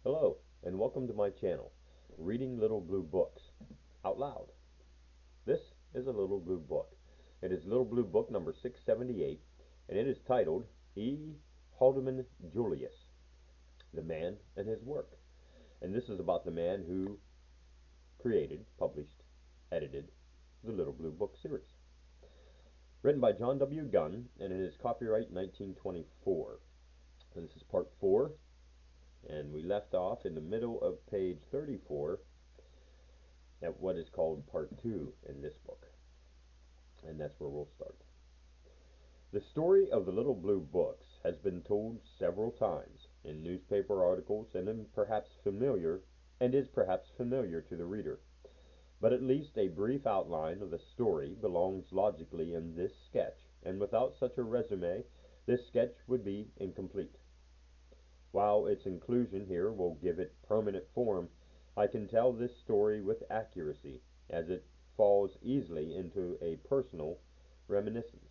Hello, and welcome to my channel, Reading Little Blue Books Out Loud. This is a little blue book. It is Little Blue Book number 678, and it is titled Haldeman-Julius, The Man and His Work. And this is about the man who created, published, edited the Little Blue Book series. Written by John W. Gunn, and it is copyright 1924. So this is part 4. And we left off in the middle of page 34 at what is called part 2 in this book. And that's where we'll start. The story of the Little Blue Books has been told several times in newspaper articles and is perhaps familiar to the reader. But at least a brief outline of the story belongs logically in this sketch, and without such a resume, this sketch would be incomplete. While its inclusion here will give it permanent form, I can tell this story with accuracy, as it falls easily into a personal reminiscence.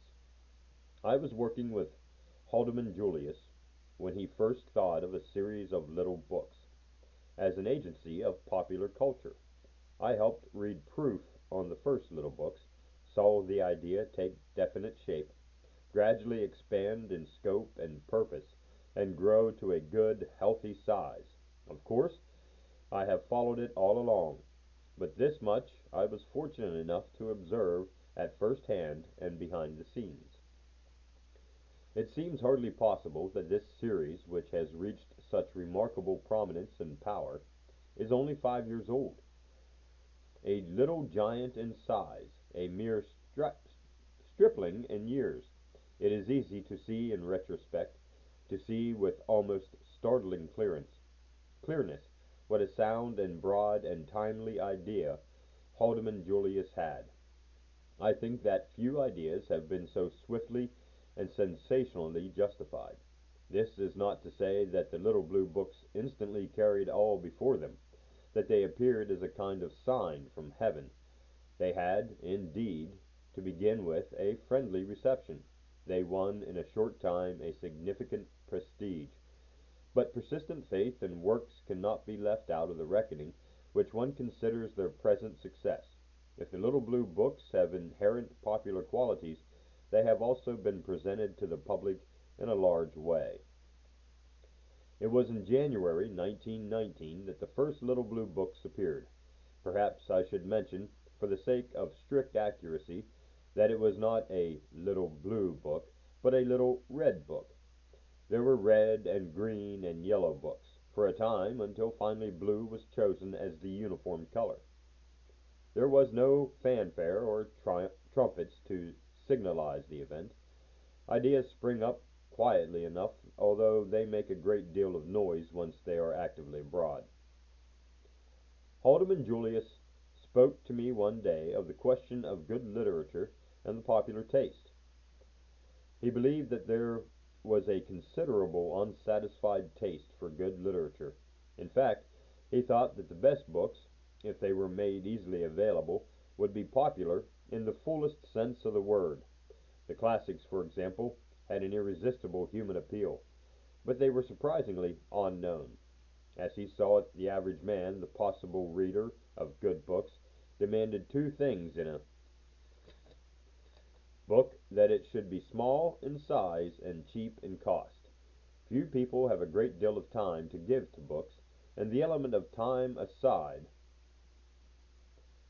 I was working with Haldeman-Julius when he first thought of a series of little books. As an agency of popular culture, I helped read proof on the first little books, saw the idea take definite shape, gradually expand in scope and purpose, and grow to a good, healthy size. Of course, I have followed it all along, but this much I was fortunate enough to observe at first hand and behind the scenes. It seems hardly possible that this series, which has reached such remarkable prominence and power, is only 5 years old. A little giant in size, a mere stripling in years, it is easy to see in retrospect, to see with almost startling clearness what a sound and broad and timely idea Haldeman-Julius had. I think that few ideas have been so swiftly and sensationally justified. This is not to say that the Little Blue Books instantly carried all before them, that they appeared as a kind of sign from heaven. They had, indeed, to begin with, a friendly reception. They won in a short time a significant prestige. But persistent faith and works cannot be left out of the reckoning which one considers their present success. If the Little Blue Books have inherent popular qualities, they have also been presented to the public in a large way. It was in January 1919 that the first Little Blue Books appeared. Perhaps I should mention, for the sake of strict accuracy, that it was not a little blue book, but a little red book. There were red and green and yellow books, for a time, until finally blue was chosen as the uniform color. There was no fanfare or trumpets to signalize the event. Ideas spring up quietly enough, although they make a great deal of noise once they are actively abroad. Haldeman-Julius spoke to me one day of the question of good literature and the popular taste. He believed that there was a considerable unsatisfied taste for good literature. In fact, he thought that the best books, if they were made easily available, would be popular in the fullest sense of the word. The classics, for example, had an irresistible human appeal, but they were surprisingly unknown. As he saw it, the average man, the possible reader of good books, demanded two things in a book: that it should be small in size and cheap in cost. Few people have a great deal of time to give to books, and the element of time aside,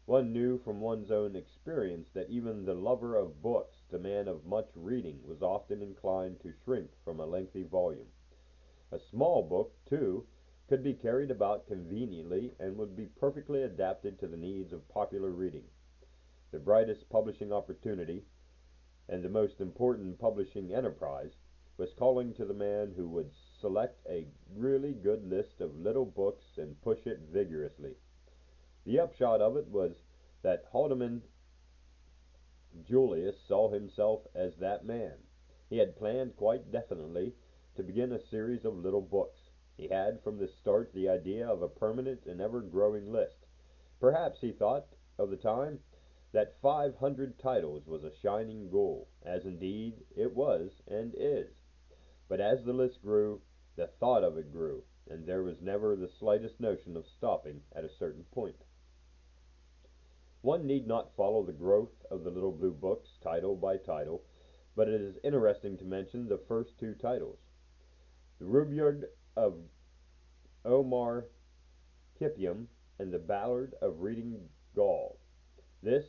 one knew from one's own experience that even the lover of books, the man of much reading, was often inclined to shrink from a lengthy volume. A small book, too, could be carried about conveniently and would be perfectly adapted to the needs of popular reading. The brightest publishing opportunity, and the most important publishing enterprise, was calling to the man who would select a really good list of little books and push it vigorously. The upshot of it was that Haldeman-Julius saw himself as that man. He had planned quite definitely to begin a series of little books. He had from the start the idea of a permanent and ever-growing list. Perhaps he thought, of the time, that 500 titles was a shining goal, as indeed it was and is. But as the list grew, the thought of it grew. and there was never the slightest notion of stopping at a certain point. One need not follow the growth of the little blue books title by title, but it is interesting to mention the first two titles. The Rubaiyat of Omar Khayyam and the Ballad of Reading Gaul. This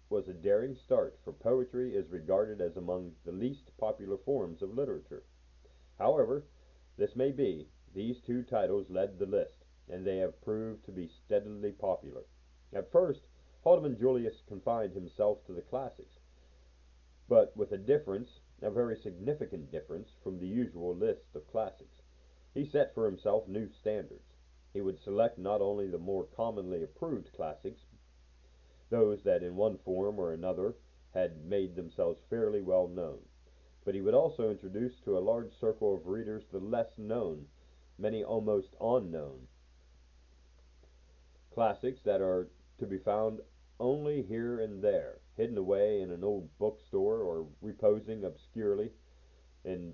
was a daring start, for poetry is regarded as among the least popular forms of literature. However this may be, these two titles led the list, and they have proved to be steadily popular. At first, Haldeman-Julius confined himself to the classics, but with a difference, a very significant difference, from the usual list of classics. He set for himself new standards. He would select not only the more commonly approved classics, those that in one form or another had made themselves fairly well known, but he would also introduce to a large circle of readers the less known, many almost unknown, classics that are to be found only here and there, hidden away in an old bookstore or reposing obscurely in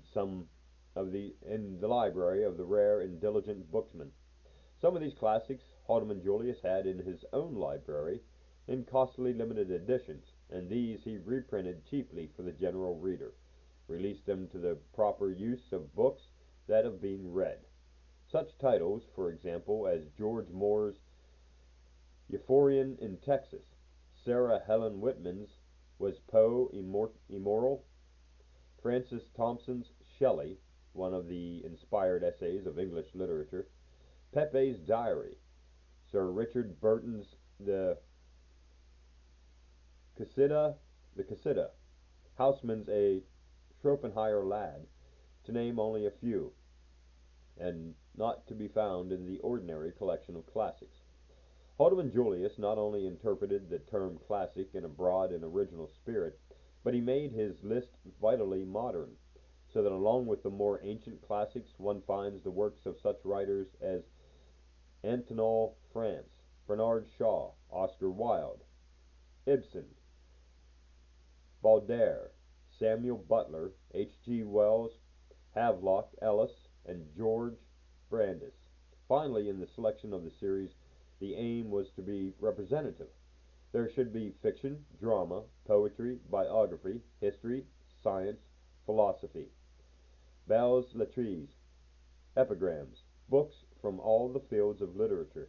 the library of the rare and diligent booksman. Some of these classics Haldeman-Julius had in his own library in costly limited editions, and these he reprinted cheaply for the general reader, released them to the proper use of books that have been read. Such titles, for example, as George Moore's Euphorion in Texas, Sarah Helen Whitman's Was Poe Immoral?, Francis Thompson's Shelley, one of the inspired essays of English literature, Pepe's Diary, Sir Richard Burton's The Casita, Houseman's A Schopenhauer Lad, to name only a few, and not to be found in the ordinary collection of classics. Haldeman-Julius not only interpreted the term classic in a broad and original spirit, but he made his list vitally modern, so that along with the more ancient classics one finds the works of such writers as Anatole France, Bernard Shaw, Oscar Wilde, Ibsen, Baudelaire, Samuel Butler, H. G. Wells, Havelock Ellis, and George Brandes. Finally, in the selection of the series, the aim was to be representative. There should be fiction, drama, poetry, biography, history, science, philosophy, belles lettres, epigrams, books from all the fields of literature.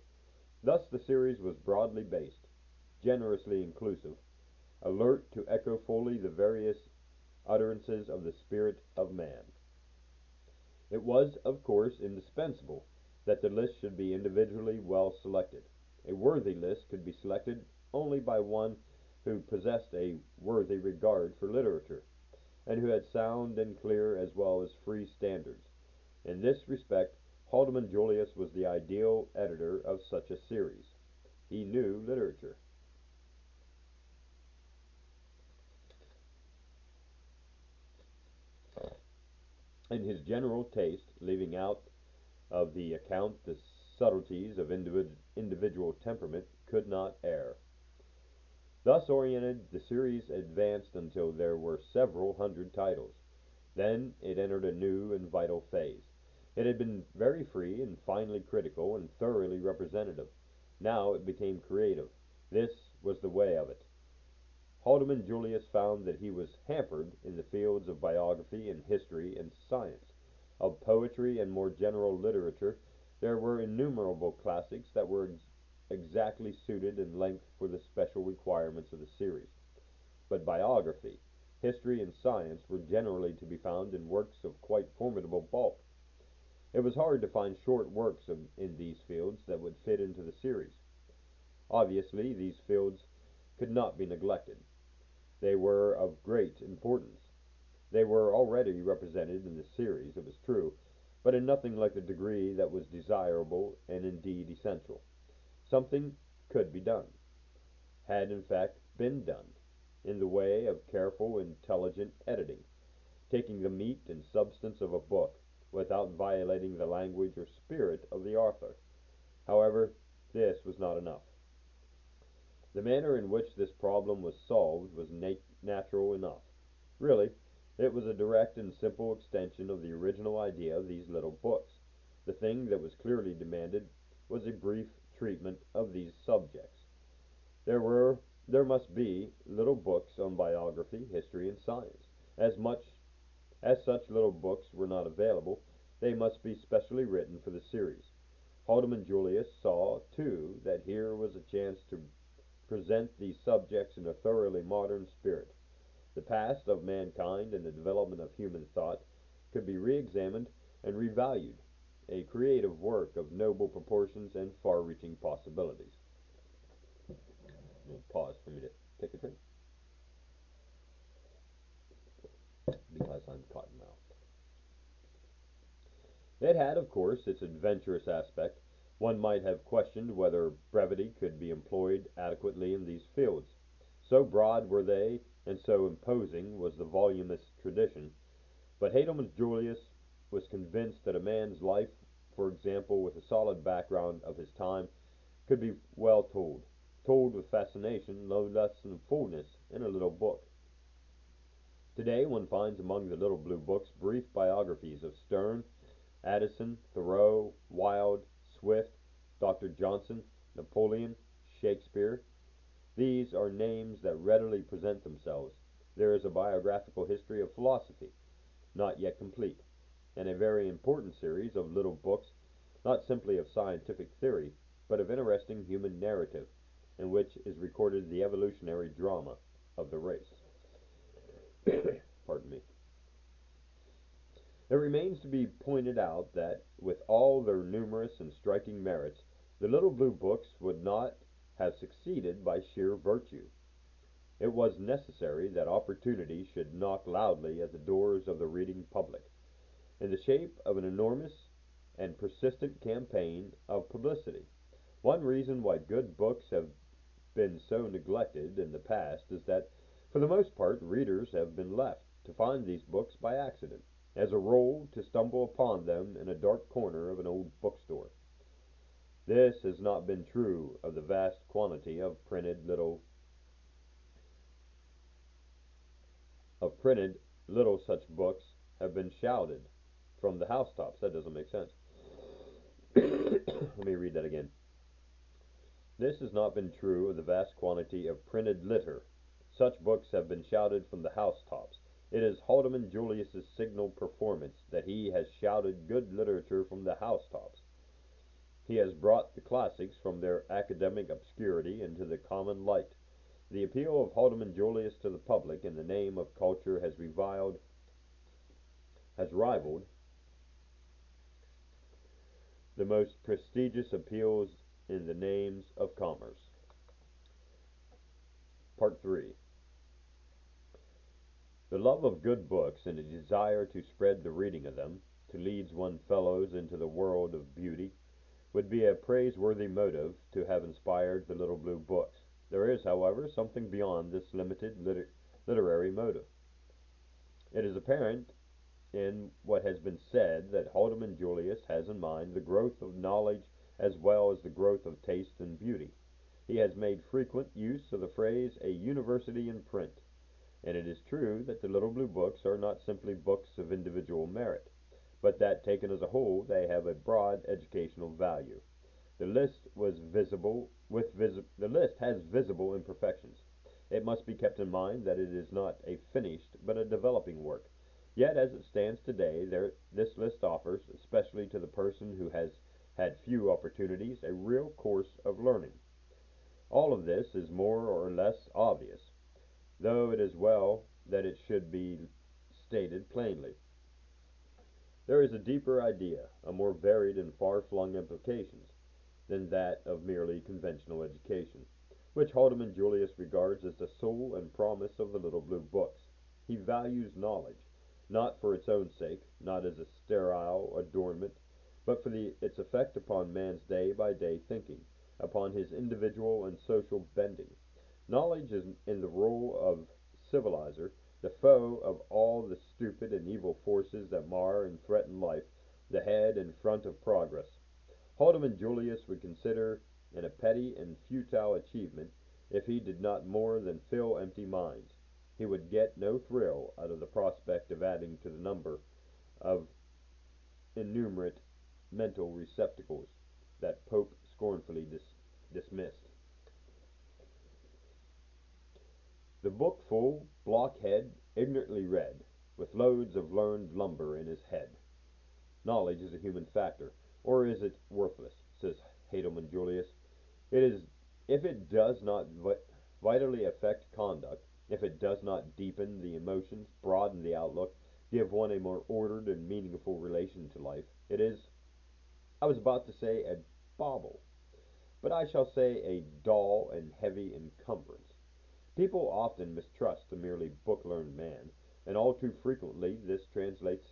Thus the series was broadly based, generously inclusive, alert to echo fully the various utterances of the spirit of man. It was, of course, indispensable that the list should be individually well selected. A worthy list could be selected only by one who possessed a worthy regard for literature, and who had sound and clear as well as free standards. In this respect, Haldeman-Julius was the ideal editor of such a series. He knew literature. In his general taste, leaving out of the account the subtleties of individual temperament, could not err. Thus oriented, the series advanced until there were several hundred titles. Then it entered a new and vital phase. It had been very free and finely critical and thoroughly representative. Now it became creative. This was the way of it. Haldeman-Julius found that he was hampered in the fields of biography and history and science. Of poetry and more general literature there were innumerable classics that were exactly suited in length for the special requirements of the series. But biography, history, and science were generally to be found in works of quite formidable bulk. It was hard to find short works in these fields that would fit into the series. Obviously, these fields could not be neglected. They were of great importance. They were already represented in the series, it was true, but in nothing like the degree that was desirable and indeed essential. Something could be done, had in fact been done, in the way of careful, intelligent editing, taking the meat and substance of a book, without violating the language or spirit of the author. However, this was not enough. The manner in which this problem was solved was natural enough. Really, it was a direct and simple extension of the original idea of these little books. The thing that was clearly demanded was a brief treatment of these subjects. There were there must be little books on biography, history, and science. As such little books were not available, they must be specially written for the series. Haldeman-Julius saw, too, that here was a chance to present these subjects in a thoroughly modern spirit. The past of mankind and the development of human thought could be re-examined and revalued, a creative work of noble proportions and far-reaching possibilities. Pause for me to take a drink because I'm cotton mouthed. It had, of course, its adventurous aspect. One might have questioned whether brevity could be employed adequately in these fields. So broad were they, and so imposing was the voluminous tradition. But Haldeman-Julius was convinced that a man's life, for example, with a solid background of his time, could be well told with fascination, no less than fullness, in a little book. Today one finds among the little blue books brief biographies of Sterne, Addison, Thoreau, Wilde, Swift, Dr. Johnson, Napoleon, Shakespeare. These are names that readily present themselves. There is a biographical history of philosophy, not yet complete, and a very important series of little books, not simply of scientific theory, but of interesting human narrative, in which is recorded the evolutionary drama of the race. Pardon me. It remains to be pointed out that, with all their numerous and striking merits, the little blue books would not have succeeded by sheer virtue. It was necessary that opportunity should knock loudly at the doors of the reading public, in the shape of an enormous and persistent campaign of publicity. One reason why good books have been so neglected in the past is that, for the most part, readers have been left to find these books by accident, as a rule to stumble upon them in a dark corner of an old bookstore. This has not been true of the vast quantity of printed little such books have been shouted from the housetops. That doesn't make sense. Let me read that again. This has not been true of the vast quantity of printed litter. Such books have been shouted from the housetops. It is Haldeman-Julius's signal performance that he has shouted good literature from the housetops. He has brought the classics from their academic obscurity into the common light. The appeal of Haldeman-Julius to the public in the name of culture has rivaled the most prestigious appeals in the names of commerce. Part 3. The love of good books and a desire to spread the reading of them, to lead one's fellows into the world of beauty, would be a praiseworthy motive to have inspired the little blue books. There is, however, something beyond this limited literary motive. It is apparent in what has been said that Haldeman-Julius has in mind the growth of knowledge as well as the growth of taste and beauty. He has made frequent use of the phrase "a university in print," and it is true that the little blue books are not simply books of individual merit, but that, taken as a whole, they have a broad educational value. The list has visible imperfections. It must be kept in mind that it is not a finished but a developing work. Yet, as it stands today, this list offers, especially to the person who has had few opportunities, a real course of learning. All of this is more or less obvious, though it is well that it should be stated plainly. There is a deeper idea, a more varied and far-flung implications, than that of merely conventional education, which Haldeman-Julius regards as the soul and promise of the little blue books. He values knowledge, not for its own sake, not as a sterile adornment, but for its effect upon man's day-by-day thinking, upon his individual and social bending. Knowledge is in the role of civilizer, the foe of all the stupid and evil forces that mar and threaten life, the head and front of progress. Haldeman-Julius would consider it a petty and futile achievement if he did not more than fill empty minds. He would get no thrill out of the prospect of adding to the number of innumerate mental receptacles that Pope scornfully dismissed. The book full, blockhead ignorantly read, with loads of learned lumber in his head. Knowledge is a human factor, or is it worthless, says Haldeman-Julius. It is if it does not vitally affect conduct, if it does not deepen the emotions, broaden the outlook, give one a more ordered and meaningful relation to life, it is, I was about to say a bauble, but I shall say a dull and heavy encumbrance. People often mistrust the merely book-learned man, and all too frequently this translates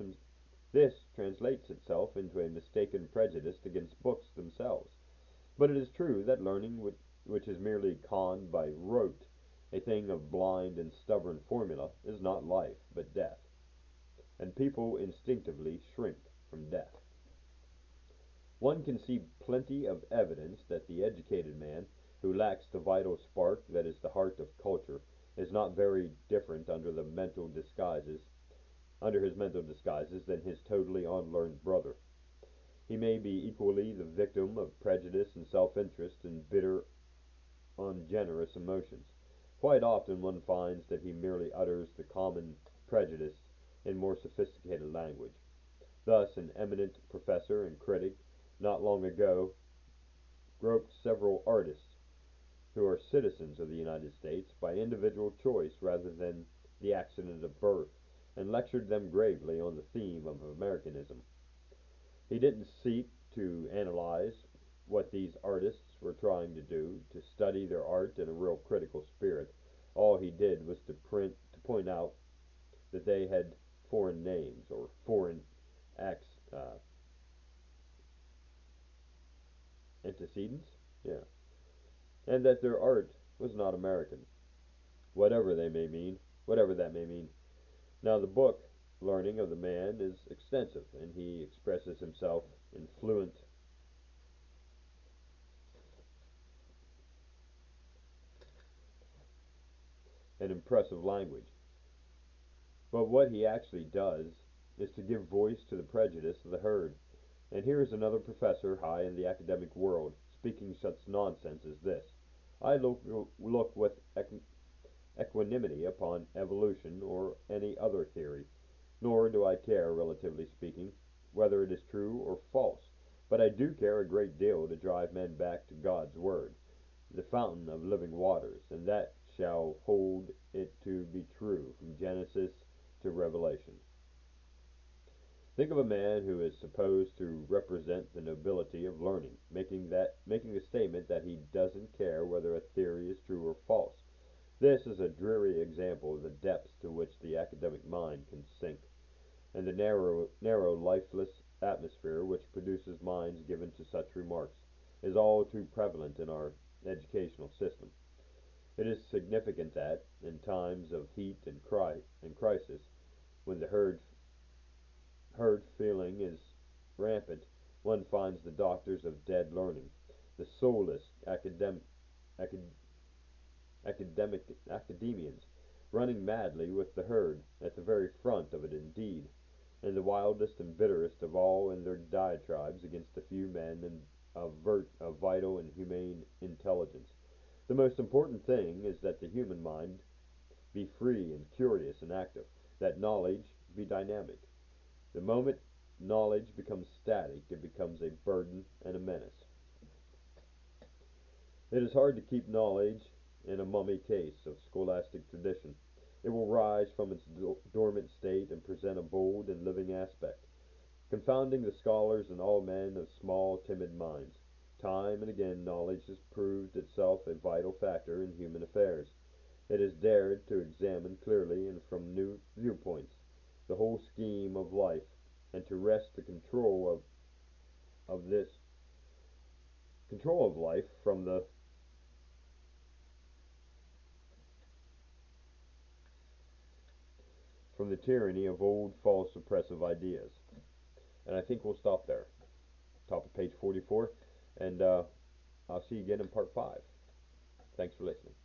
itself into a mistaken prejudice against books themselves. But it is true that learning which is merely conned by rote, a thing of blind and stubborn formula, is not life, but death, and people instinctively shrink from death. One can see plenty of evidence that the educated man, who lacks the vital spark that is the heart of culture, is not very different under his mental disguises than his totally unlearned brother. He may be equally the victim of prejudice and self-interest and bitter, ungenerous emotions. Quite often one finds that he merely utters the common prejudice in more sophisticated language. Thus an eminent professor and critic not long ago groped several artists who are citizens of the United States by individual choice rather than the accident of birth, and lectured them gravely on the theme of Americanism. He didn't seek to analyze what these artists were trying to do, to study their art in a real critical spirit. All he did was to point out that they had foreign names or foreign antecedents, yeah, and that their art was not American, whatever that may mean. Now the book learning of the man is extensive, and he expresses himself in fluent and impressive language. But what he actually does is to give voice to the prejudice of the herd. And here is another professor high in the academic world speaking such nonsense as this. I look with equanimity upon evolution or any other theory, nor do I care, relatively speaking, whether it is true or false, but I do care a great deal to drive men back to God's Word, the fountain of living waters, and that shall hold it to be true from Genesis to Revelation. Think of a man who is supposed to represent the nobility of learning, making the statement that he doesn't care whether a theory is true or false. This is a dreary example of the depths to which the academic mind can sink, and the narrow, lifeless atmosphere which produces minds given to such remarks is all too prevalent in our educational system. It is significant that, in times of heat and crisis, when the herd feeling is rampant, one finds the doctors of dead learning, the soulless acad- academians, running madly with the herd, at the very front of it indeed, and the wildest and bitterest of all in their diatribes against the few men of vital and humane intelligence. The most important thing is that the human mind be free and curious and active, that knowledge be dynamic. The moment knowledge becomes static, it becomes a burden and a menace. It is hard to keep knowledge in a mummy case of scholastic tradition. It will rise from its dormant state and present a bold and living aspect, confounding the scholars and all men of small, timid minds. Time and again knowledge has proved itself a vital factor in human affairs. It has dared to examine clearly and from new viewpoints the whole scheme of life, and to wrest the of this control of life from the tyranny of old, false, oppressive ideas. And I think we'll stop there. Top of page 44, and I'll see you again in part 5. Thanks for listening.